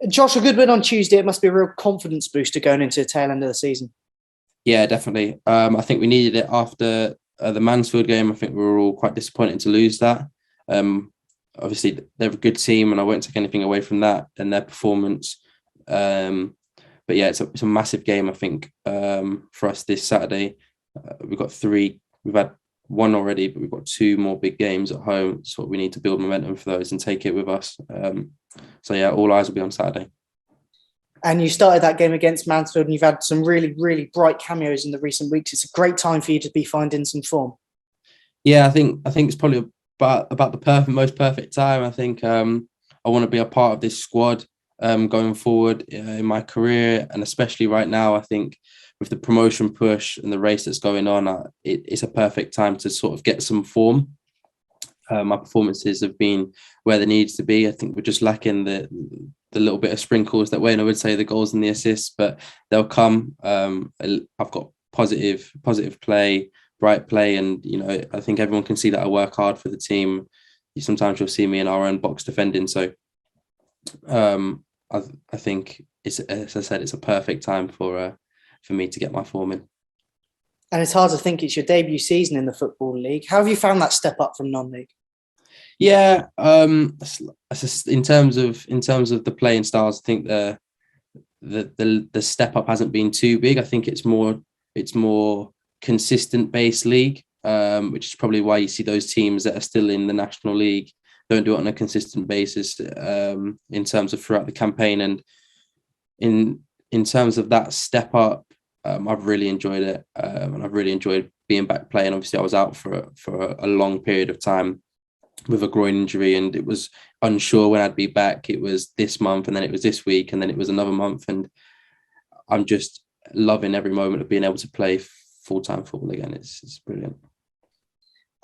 Josh, a good win on Tuesday. It must be a real confidence booster going into the tail end of the season. Yeah, definitely. I think we needed it after the Mansfield game. I think we were all quite disappointed to lose that. Um, Obviously, they're a good team, and I won't take anything away from that and their performance. But yeah, it's a massive game, I think, for us this Saturday. We've got three. We've had one already, but we've got two more big games at home. So we need to build momentum for those and take it with us. So yeah, all eyes will be on Saturday. And you started that game against Mansfield, and you've had some really, really bright cameos in the recent weeks. It's a great time for you to be finding some form. Yeah, I think it's probably about the most perfect time. I think I want to be a part of this squad going forward in my career, and especially right now. I think with the promotion push and the race that's going on, it's a perfect time to sort of get some form. My performances have been where they needs to be. I think we're just lacking the little bit of sprinkles that Wayne would say, the goals and the assists, but they'll come. I've got positive play, bright play, and I think everyone can see that I work hard for the team. Sometimes you'll see me in our own box defending. So I think it's, as I said, it's a perfect time for me to get my form in. And it's hard to think it's your debut season in the Football League. How have you found that step up from non-league? Yeah, in terms of the playing styles, I think the step up hasn't been too big. I think it's more consistent base league, which is probably why you see those teams that are still in the National League don't do it on a consistent basis in terms of throughout the campaign. And in terms of that step up, I've really enjoyed it, and I've really enjoyed being back playing. Obviously, I was out for a long period of time with a groin injury, and it was unsure when I'd be back. It was this month, and then it was this week, and then it was another month, and I'm just loving every moment of being able to play full-time football again. It's brilliant.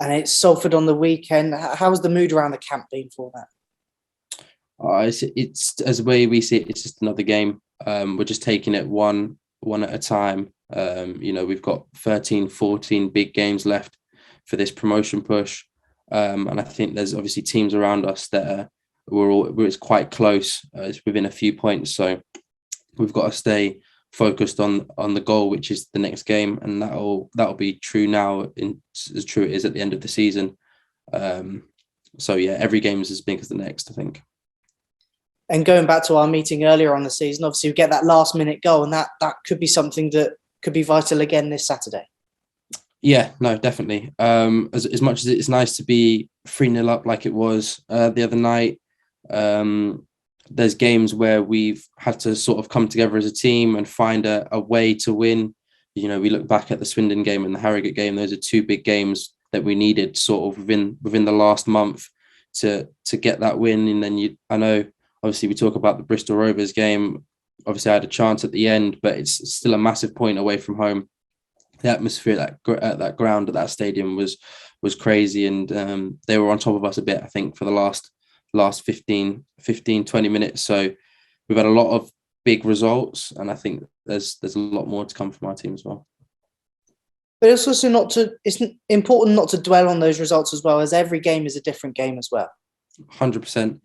And it's Salford on the weekend. How's the mood around the camp been for that? It's as the way we see it, it's just another game. We're just taking it one at a time. We've got 13, 14 big games left for this promotion push. And I think there's obviously teams around us that it's quite close. It's within a few points. So we've got to stay focused on the goal, which is the next game. And that'll be true now, as true it is at the end of the season. So yeah, every game is as big as the next, I think. And going back to our meeting earlier on the season, obviously we get that last minute goal, and that could be something that could be vital again this Saturday. Yeah, no, definitely. As much as it's nice to be 3-0 up like it was the other night, there's games where we've had to sort of come together as a team and find a way to win. We look back at the Swindon game and the Harrogate game. Those are two big games that we needed sort of within the last month to get that win. And then I know, obviously, we talk about the Bristol Rovers game. Obviously, I had a chance at the end, but it's still a massive point away from home. The atmosphere at that ground, at that stadium was crazy, and they were on top of us a bit, I think, for the last 15, 20 minutes. So we've had a lot of big results, and I think there's a lot more to come from our team as well. But it's also it's important not to dwell on those results as well, as every game is a different game as well. 100%.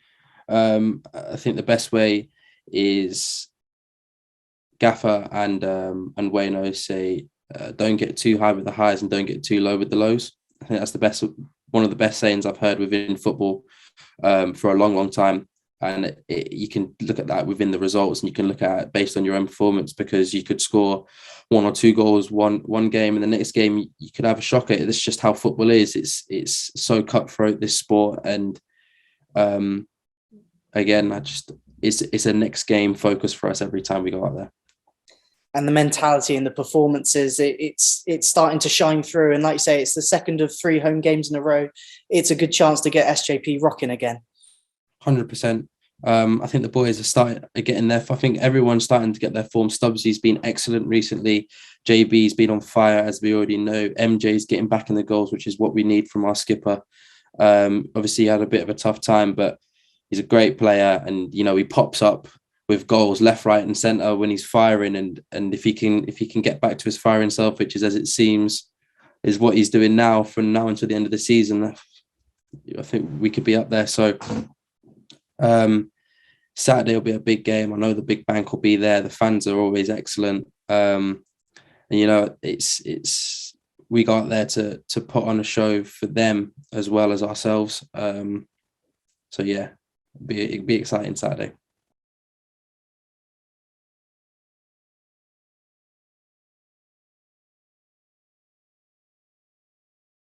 I think the best way is Gaffer and Wayno say, don't get too high with the highs and don't get too low with the lows. I think that's one of the best sayings I've heard within football for a long, long time. And you can look at that within the results, and you can look at it based on your own performance, because you could score 1 or 2 goals one game, and the next game you could have a shocker. That's just how football is. It's so cutthroat, this sport, and again, it's a next game focus for us every time we go out there. And the mentality and the performances, it's starting to shine through. And like you say, it's the second of 3 home games in a row. It's a good chance to get SJP rocking again. 100%. I think the boys are starting to get in there. I think everyone's starting to get their form. Stubbsy's been excellent recently. JB's been on fire, as we already know. MJ's getting back in the goals, which is what we need from our skipper. Obviously, he had a bit of a tough time, but he's a great player, and he pops up with goals left, right, and centre when he's firing. And if he can get back to his firing self, which is, as it seems, is what he's doing now from now until the end of the season, I think we could be up there. So Saturday will be a big game. I know the big bank will be there. The fans are always excellent. And you know, it's we go out there to put on a show for them as well as ourselves. So yeah, it'd be exciting Saturday.